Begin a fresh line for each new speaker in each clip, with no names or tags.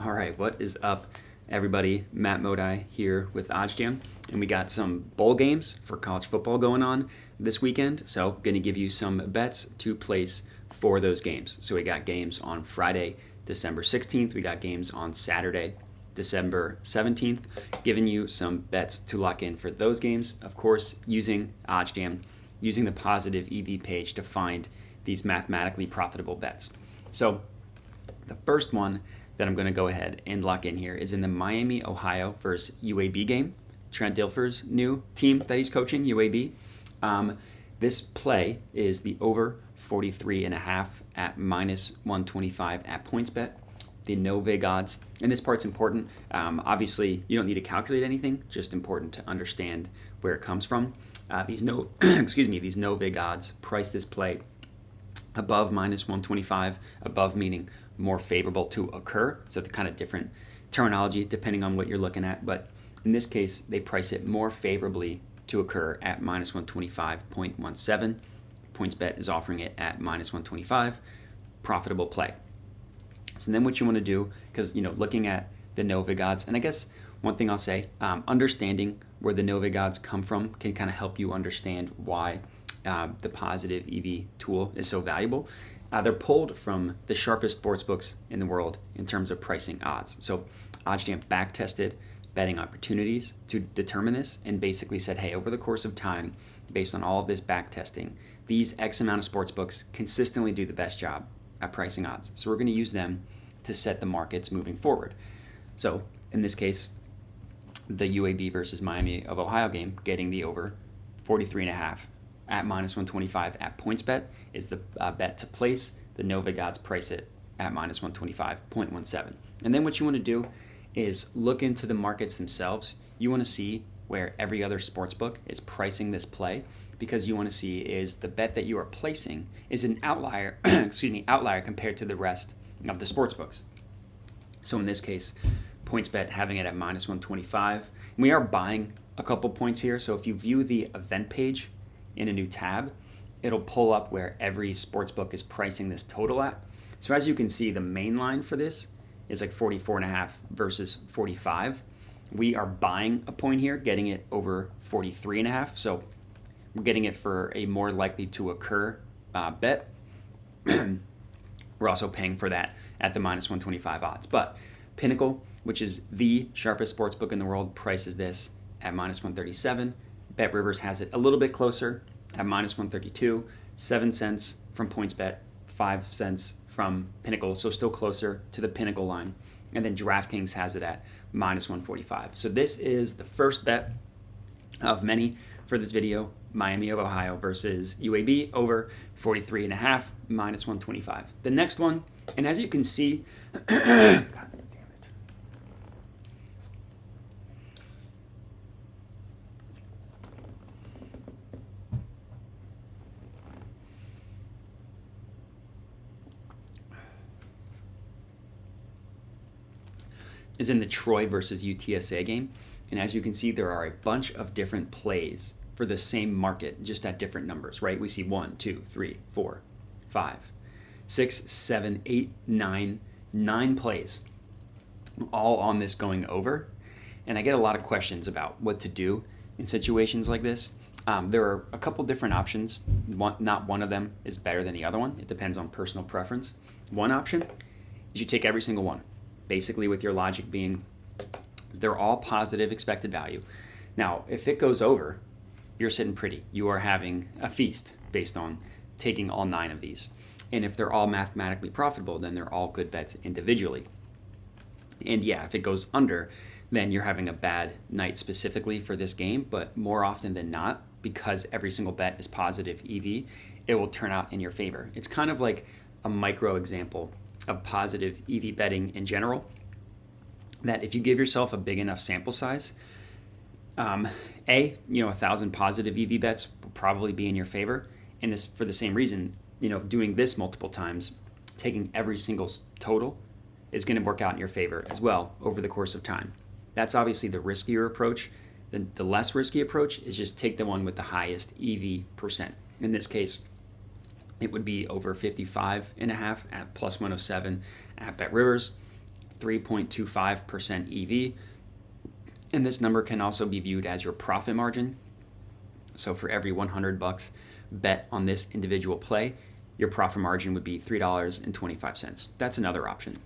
All right, what is up, everybody? Matt Modi here with OddsJam, and we got some bowl games for college football going on this weekend. So, going to give you some bets to place for those games. So, we got games on Friday, December 16th. We got games on Saturday, December 17th, giving you some bets to lock in for those games. Of course, using OddsJam, using the positive EV page to find these mathematically profitable bets. So, the first one that I'm going to go ahead and lock in here is in the Miami, Ohio versus UAB game. Trent Dilfer's new team that he's coaching, UAB. This play is the over 43.5 at minus 125 at PointsBet. The no vig odds, and this part's important. Obviously, you don't need to calculate anything, just important to understand where it comes from. These no vig odds price this play above minus 125, above meaning more favorable to occur. So the kind of different terminology depending on what you're looking at. But in this case, they price it more favorably to occur at minus 125.17. PointsBet is offering it at minus 125, profitable play. So then what you want to do, because looking at the no vig odds, and I guess one thing I'll say, understanding where the no vig odds come from can kind of help you understand why the positive EV tool is so valuable. They're pulled from the sharpest sportsbooks in the world in terms of pricing odds. So OddsJam back-tested betting opportunities to determine this and basically said, hey, over the course of time, based on all of this back testing, these X amount of sportsbooks consistently do the best job at pricing odds. So we're going to use them to set the markets moving forward. So in this case, the UAB versus Miami of Ohio game, getting the over 43.5 at minus 125 at PointsBet is the bet to place. The no vig odds price it at minus 125.17. And then what you want to do is look into the markets themselves. You want to see where every other sportsbook is pricing this play, because you want to see is the bet that you are placing is an outlier, outlier compared to the rest of the sportsbooks. So in this case, PointsBet having it at minus 125. And we are buying a couple points here. So if you view the event page in a new tab, it'll pull up where every sportsbook is pricing this total at. So as you can see, the main line for this is like 44.5 versus 45. We are buying a point here, getting it over 43.5. So we're getting it for a more likely to occur bet. We're also paying for that at the minus 125 odds. But Pinnacle, which is the sharpest sportsbook in the world, prices this at minus 137. Bet Rivers has it a little bit closer at minus 132, 7 cents from PointsBet, 5 cents from Pinnacle, so still closer to the Pinnacle line. And then DraftKings has it at minus 145. So this is the first bet of many for this video, Miami of Ohio versus UAB over 43.5, minus 125. The next one, and as you can see, God, is in the Troy versus UTSA game. And as you can see, there are a bunch of different plays for the same market, just at different numbers, right? We see 1, 2, 3, 4, 5, 6, 7, 8, 9 plays, all on this going over. And I get a lot of questions about what to do in situations like this. There are a couple different options. Not one of them is better than the other one. It depends on personal preference. One option is you take every single one, basically with your logic being they're all positive expected value. Now, if it goes over, you're sitting pretty. You are having a feast based on taking all 9 of these. And if they're all mathematically profitable, then they're all good bets individually. And yeah, if it goes under, then you're having a bad night specifically for this game. But more often than not, because every single bet is positive EV, it will turn out in your favor. It's kind of like a micro example of positive EV betting in general, that if you give yourself a big enough sample size, 1,000 positive EV bets will probably be in your favor. And this, for the same reason, doing this multiple times, taking every single total is going to work out in your favor as well over the course of time. That's obviously the riskier approach. The less risky approach is just take the one with the highest EV percent. In this case, it would be over 55.5 at plus 107 at Bet Rivers, 3.25% EV. And this number can also be viewed as your profit margin. So for every $100 bet on this individual play, your profit margin would be $3.25. That's another option.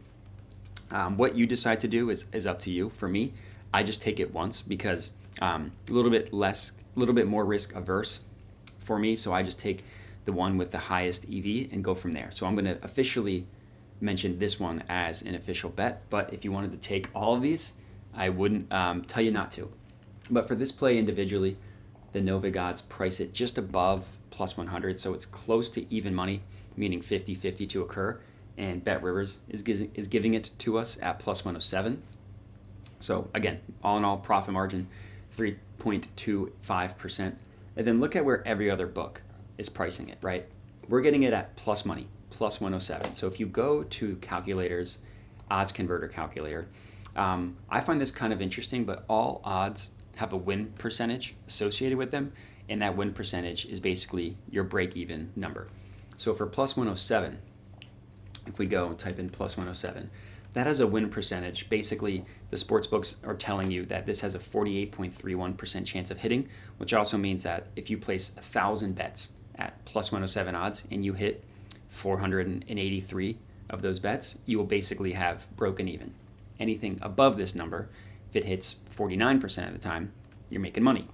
What you decide to do is up to you. For me, I just take it once because a little bit more risk averse for me. So I just take the one with the highest EV and go from there. So I'm going to officially mention this one as an official bet. But if you wanted to take all of these, I wouldn't tell you not to. But for this play individually, the Novig odds price it just above plus 100. So it's close to even money, meaning 50-50 to occur. And BetRivers is giving it to us at plus 107. So again, all in all, profit margin 3.25%. And then look at where every other book is pricing it, right? We're getting it at plus money, plus 107. So if you go to calculators, odds converter calculator, I find this kind of interesting, but all odds have a win percentage associated with them. And that win percentage is basically your break-even number. So for plus 107, if we go and type in plus 107, that has a win percentage. Basically, the sports books are telling you that this has a 48.31% chance of hitting, which also means that if you place 1,000 bets at plus 107 odds and you hit 483 of those bets, you will basically have broken even. Anything above this number, if it hits 49% of the time, you're making money.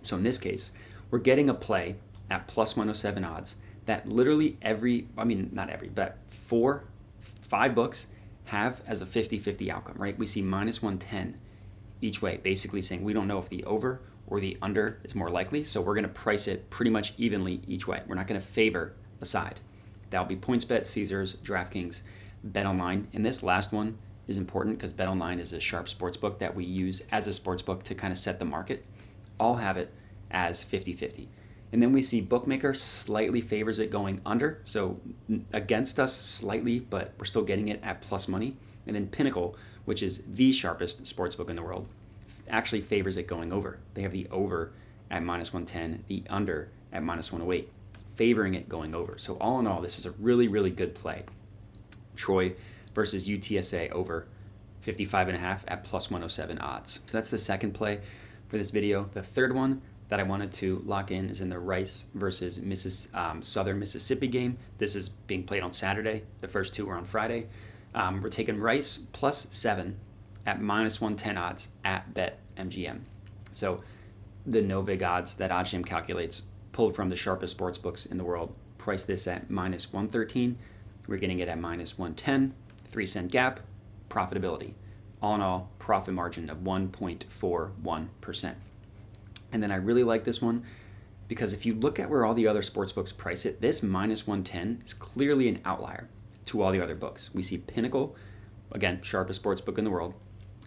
So in this case, we're getting a play at plus 107 odds that literally but 5 books have as a 50-50 outcome, right? We see minus 110 each way, basically saying we don't know if the over or the under is more likely, so we're going to price it pretty much evenly each way. We're not going to favor a side. That'll be PointsBet, Caesars, DraftKings, BetOnline. And this last one is important because BetOnline is a sharp sportsbook that we use as a sportsbook to kind of set the market. All have it as 50-50. And then we see Bookmaker slightly favors it going under, so against us slightly, but we're still getting it at plus money. And then Pinnacle, which is the sharpest sportsbook in the world, actually favors it going over. They have the over at minus 110, the under at minus 108, favoring it going over. So all in all, this is a really, really good play. Troy versus UTSA over 55.5 at plus 107 odds. So that's the second play for this video. The third one that I wanted to lock in is in the Rice versus Southern Mississippi game. This is being played on Saturday. The first two were on Friday. We're taking Rice plus 7 at minus 110 odds at BetMGM. So the Novig odds that OddsJam calculates, pulled from the sharpest sports books in the world, price this at minus 113. We're getting it at minus 110, 3-cent gap, profitability. All in all, profit margin of 1.41%. And then I really like this one because if you look at where all the other sports books price it, this minus 110 is clearly an outlier to all the other books. We see Pinnacle, again, sharpest sports book in the world,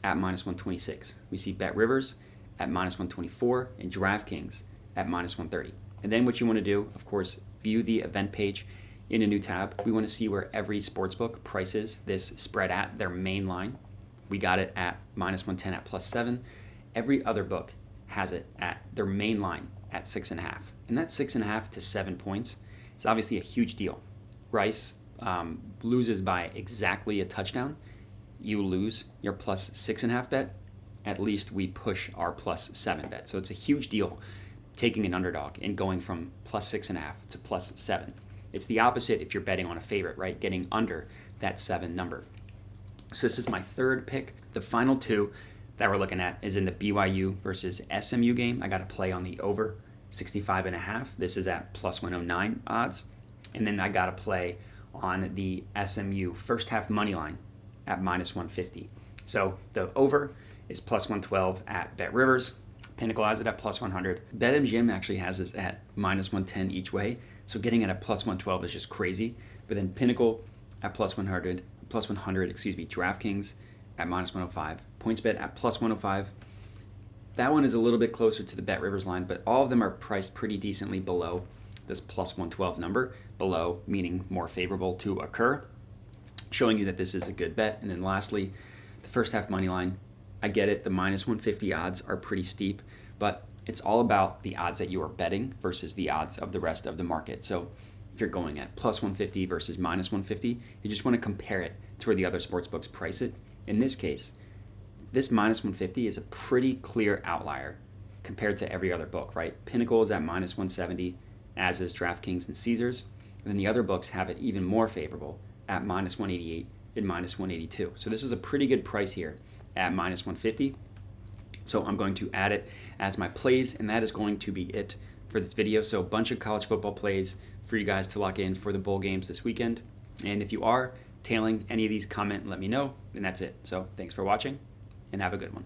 at minus 126. We see BetRivers at minus 124 and DraftKings at minus 130. And then what you want to do, of course, view the event page in a new tab. We want to see where every sportsbook prices this spread at their main line. We got it at minus 110 at plus 7. Every other book has it at their main line at 6.5. And that 6.5 to 7 points is obviously a huge deal. Rice loses by exactly a touchdown. You lose your plus 6.5 bet. At least we push our plus 7 bet. So it's a huge deal taking an underdog and going from plus 6.5 to plus 7. It's the opposite if you're betting on a favorite, right? Getting under that 7 number. So this is my third pick. The final two that we're looking at is in the BYU versus SMU game. I got to play on the over 65.5. This is at plus 109 odds. And then I got to play on the SMU first half money line at minus 150. So the over is plus 112 at BetRivers. Pinnacle has it at plus 100. BetMGM actually has this at minus 110 each way. So getting it at plus 112 is just crazy. But then Pinnacle at plus 100, DraftKings at minus 105, PointsBet at plus 105. That one is a little bit closer to the BetRivers line, but all of them are priced pretty decently below this plus 112 number, below meaning more favorable to occur, showing you that this is a good bet. And then lastly, the first half money line. I get it, the minus 150 odds are pretty steep, but it's all about the odds that you are betting versus the odds of the rest of the market. So if you're going at plus 150 versus minus 150, you just want to compare it to where the other sportsbooks price it. In this case, this minus 150 is a pretty clear outlier compared to every other book, right? Pinnacle is at minus 170, as is DraftKings and Caesars. And then the other books have it even more favorable at minus 188 and minus 182. So this is a pretty good price here at minus 150. So I'm going to add it as my plays, and that is going to be it for this video. So a bunch of college football plays for you guys to lock in for the bowl games this weekend. And if you are tailing any of these, comment and let me know. And that's it. So thanks for watching, and have a good one.